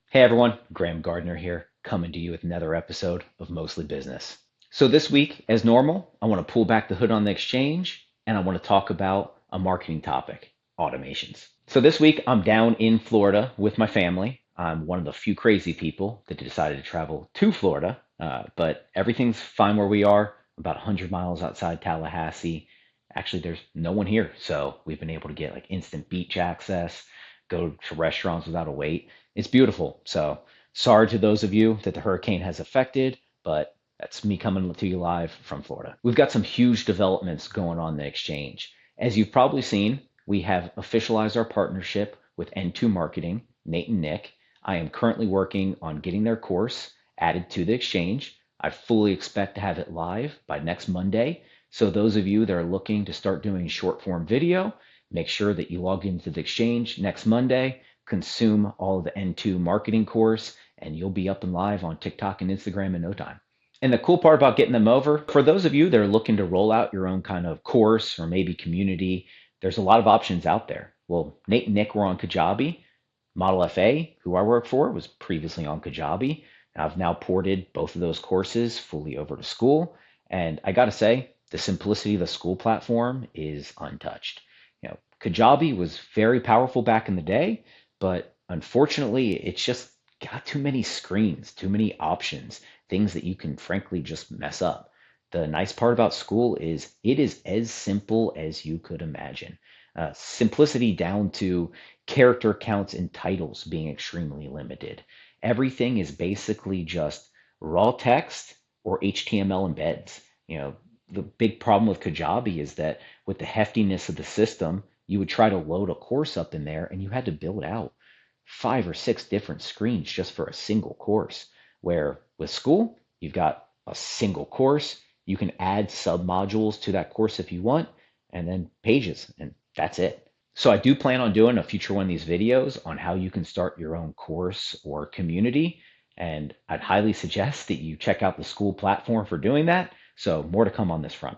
Hey everyone, Graham Gardner here, coming to you with another episode of Mostly Business. So this week, as normal, I want to pull back the hood on the exchange and I want to talk about a marketing topic, automations. So this week, I'm down in Florida with my family. I'm one of the few crazy people that decided to travel to Florida, but everything's fine where we are, about 100 miles outside Tallahassee. Actually, there's no one here, so we've been able to get like instant beach access, go to restaurants without a wait. It's beautiful. So sorry to those of you that the hurricane has affected, but that's me coming to you live from Florida. We've got some huge developments going on in the exchange. As you've probably seen, we have officialized our partnership with N2 Marketing, Nate and Nick. I am currently working on getting their course added to the exchange. I fully expect to have it live by next Monday. So those of you that are looking to start doing short form video, make sure that you log into the exchange next Monday, consume all of the N2 marketing course, and you'll be up and live on TikTok and Instagram in no time. And the cool part about getting them over, for those of you that are looking to roll out your own kind of course or maybe community, there's a lot of options out there. Well, Nate and Nick were on Kajabi. Model FA, who I work for, was previously on Kajabi. I've now ported both of those courses fully over to school. And I got to say, the simplicity of the school platform is untouched. Kajabi was very powerful back in the day, but unfortunately, it's just got too many screens, too many options, things that you can frankly just mess up. The nice part about school is it is as simple as you could imagine. Simplicity down to character counts and titles being extremely limited. Everything is basically just raw text or HTML embeds. The big problem with Kajabi is that with the heftiness of the system, you would try to load a course up in there and you had to build out 5 or 6 different screens just for a single course. Where with school, you've got a single course. You can add sub modules to that course if you want, and then pages, and that's it. So I do plan on doing a future one of these videos on how you can start your own course or community. And I'd highly suggest that you check out the school platform for doing that. So more to come on this front.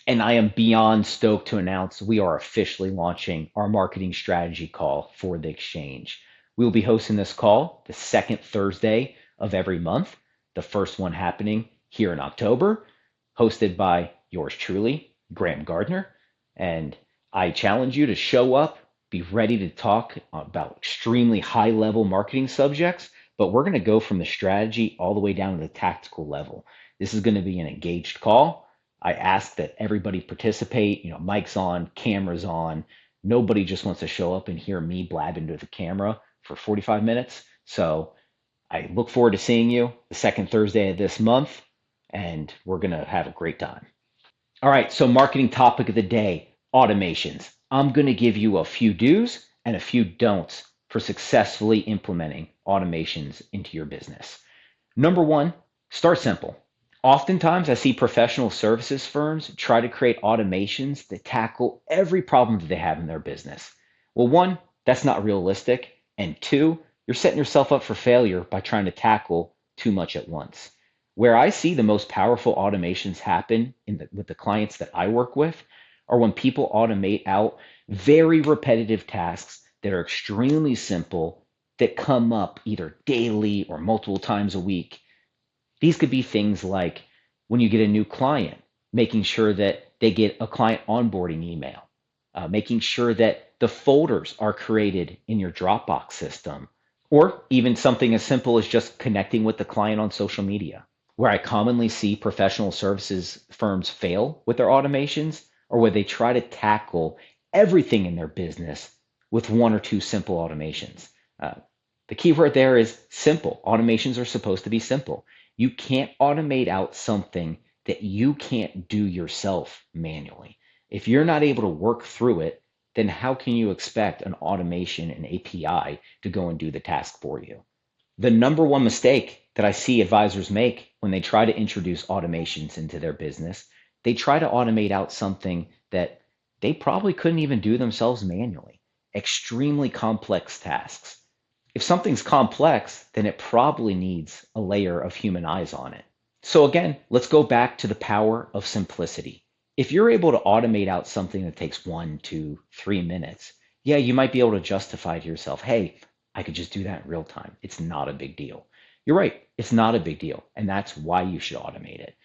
And I am beyond stoked to announce we are officially launching our marketing strategy call for the exchange. We will be hosting this call the second Thursday of every month, the first one happening here in October, hosted by yours truly, Graham Gardner. And I challenge you to show up, be ready to talk about extremely high level marketing subjects, but we're going to go from the strategy all the way down to the tactical level. This is going to be an engaged call. I ask that everybody participate, mics on, cameras on. Nobody just wants to show up and hear me blab into the camera for 45 minutes. So I look forward to seeing you the second Thursday of this month, and we're going to have a great time. All right, so marketing topic of the day, automations. I'm going to give you a few do's and a few don'ts for successfully implementing automations into your business. Number one, start simple. Oftentimes, I see professional services firms try to create automations that tackle every problem that they have in their business. Well, one, that's not realistic. And two, you're setting yourself up for failure by trying to tackle too much at once. Where I see the most powerful automations happen with the clients that I work with are when people automate out very repetitive tasks that are extremely simple that come up either daily or multiple times a week. These could be things like when you get a new client, making sure that they get a client onboarding email, making sure that the folders are created in your Dropbox system, or even something as simple as just connecting with the client on social media. Where I commonly see professional services firms fail with their automations, or where they try to tackle everything in their business with one or two simple automations. The key word there is simple. Automations are supposed to be simple. You can't automate out something that you can't do yourself manually. If you're not able to work through it, then how can you expect an automation and API to go and do the task for you? The number one mistake that I see advisors make when they try to introduce automations into their business, they try to automate out something that they probably couldn't even do themselves manually. Extremely complex tasks. If something's complex, then it probably needs a layer of human eyes on it. So again, let's go back to the power of simplicity. If you're able to automate out something that takes 1, 2, 3 minutes, yeah, you might be able to justify to yourself, hey, I could just do that in real time. It's not a big deal. You're right. It's not a big deal. And that's why you should automate it.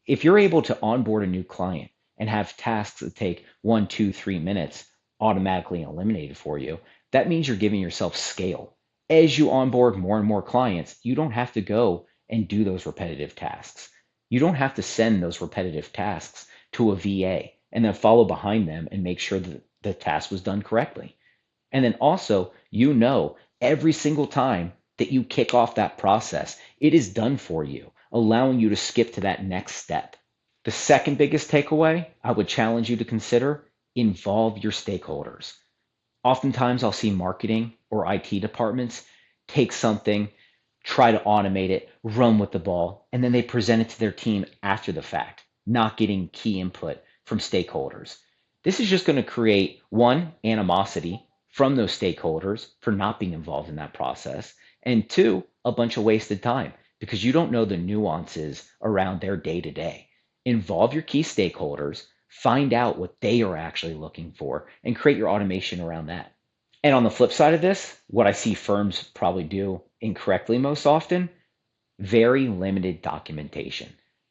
If you're able to onboard a new client and have tasks that take 1, 2, 3 minutes automatically eliminated for you, that means you're giving yourself scale. As you onboard more and more clients, you don't have to go and do those repetitive tasks. You don't have to send those repetitive tasks to a VA and then follow behind them and make sure that the task was done correctly. And then also, every single time that you kick off that process, it is done for you, allowing you to skip to that next step. The second biggest takeaway I would challenge you to consider: involve your stakeholders. Oftentimes, I'll see marketing or IT departments take something, try to automate it, run with the ball, and then they present it to their team after the fact, not getting key input from stakeholders. This is just going to create one, animosity from those stakeholders for not being involved in that process, and two, a bunch of wasted time because you don't know the nuances around their day to day. Involve your key stakeholders, find out what they are actually looking for, and create your automation around that. And on the flip side of this, what I see firms probably do incorrectly most often: very limited documentation.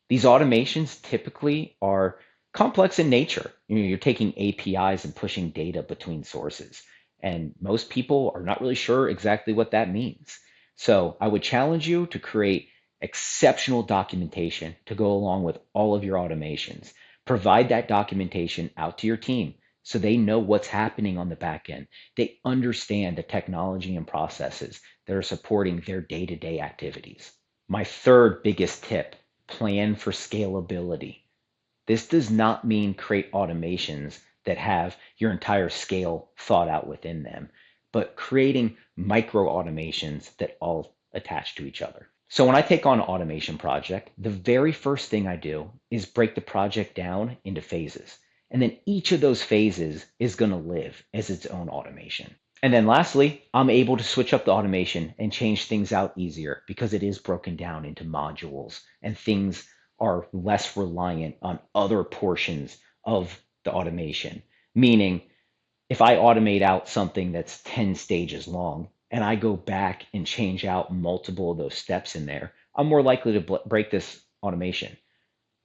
These automations typically are complex in nature. You're taking APIs and pushing data between sources, and most people are not really sure exactly what that means. So I would challenge you to create exceptional documentation to go along with all of your automations. Provide that documentation out to your team so they know what's happening on the back end. They understand the technology and processes that are supporting their day-to-day activities. My third biggest tip: plan for scalability. This does not mean create automations that have your entire scale thought out within them, but creating micro automations that all attach to each other. So when I take on an automation project, the very first thing I do is break the project down into phases. And then each of those phases is going to live as its own automation. And then lastly, I'm able to switch up the automation and change things out easier because it is broken down into modules and things are less reliant on other portions of the automation. Meaning, if I automate out something that's 10 stages long and I go back and change out multiple of those steps in there, I'm more likely to break this automation.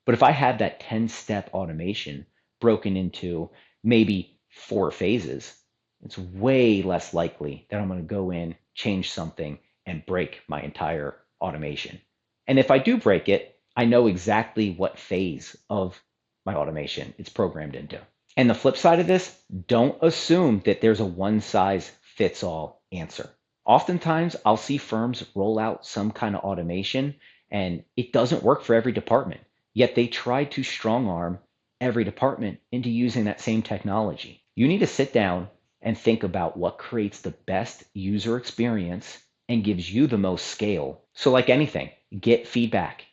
But if I have that 10-step automation broken into maybe 4 phases, it's way less likely that I'm going to go in, change something, and break my entire automation. And if I do break it, I know exactly what phase of my automation it's programmed into. And the flip side of this: don't assume that there's a one size fits all answer. Oftentimes, I'll see firms roll out some kind of automation and it doesn't work for every department, yet they try to strong arm every department into using that same technology. You need to sit down and think about what creates the best user experience and gives you the most scale. So like anything, get feedback,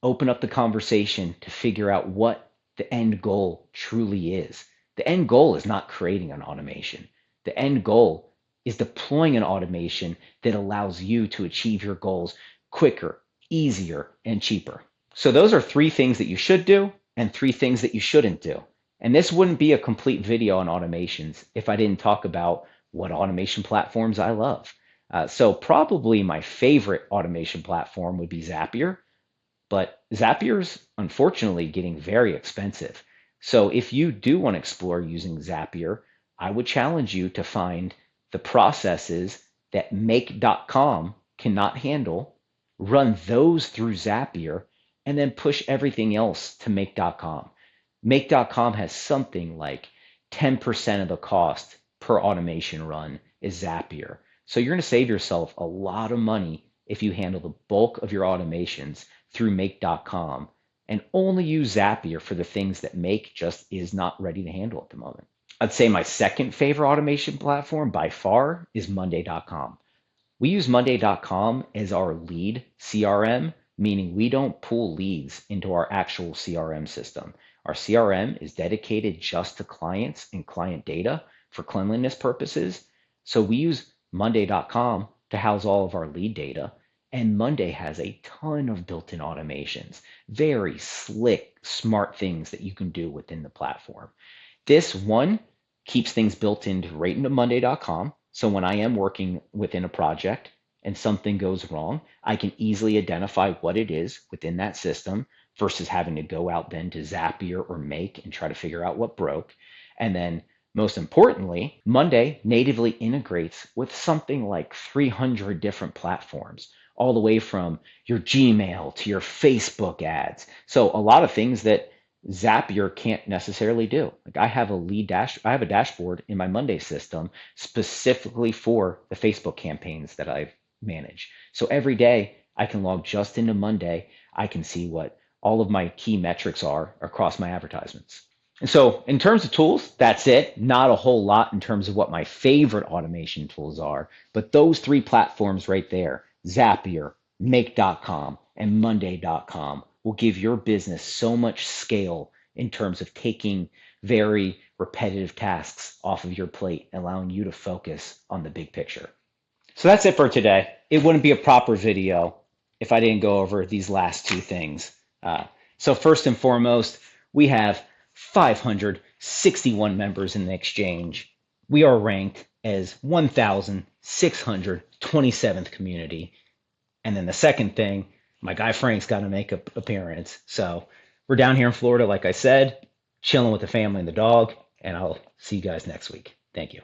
open up the conversation to figure out what the end goal truly is. The end goal is not creating an automation. The end goal is deploying an automation that allows you to achieve your goals quicker, easier, and cheaper. So those are 3 things that you should do and 3 things that you shouldn't do. And this wouldn't be a complete video on automations if I didn't talk about what automation platforms I love. So probably my favorite automation platform would be Zapier, but Zapier's unfortunately getting very expensive. So if you do want to explore using Zapier, I would challenge you to find the processes that make.com cannot handle, run those through Zapier, and then push everything else to make.com. Make.com has something like 10% of the cost per automation run is Zapier. So you're going to save yourself a lot of money if you handle the bulk of your automations through make.com and only use Zapier for the things that Make just is not ready to handle at the moment. I'd say my second favorite automation platform by far is monday.com. We use monday.com as our lead CRM, meaning we don't pull leads into our actual CRM system. Our CRM is dedicated just to clients and client data for cleanliness purposes. So we use monday.com to house all of our lead data. And Monday has a ton of built-in automations, very slick, smart things that you can do within the platform. This one keeps things built into right into monday.com. So when I am working within a project and something goes wrong, I can easily identify what it is within that system versus having to go out then to Zapier or Make and try to figure out what broke. And then most importantly, Monday natively integrates with something like 300 different platforms, all the way from your Gmail to your Facebook ads. So a lot of things that Zapier can't necessarily do. Like I have a dashboard in my Monday system specifically for the Facebook campaigns that I manage. So every day I can log just into Monday. I can see what all of my key metrics are across my advertisements. And so in terms of tools, that's it. Not a whole lot in terms of what my favorite automation tools are, but those three platforms right there, Zapier, Make.com, and Monday.com, will give your business so much scale in terms of taking very repetitive tasks off of your plate, allowing you to focus on the big picture. So that's it for today. It wouldn't be a proper video if I didn't go over these last two things. So first and foremost, we have 561 members in the exchange. We are ranked as 1,627th community. And then the second thing, my guy Frank's got to make an appearance. So we're down here in Florida, like I said, chilling with the family and the dog, and I'll see you guys next week. Thank you.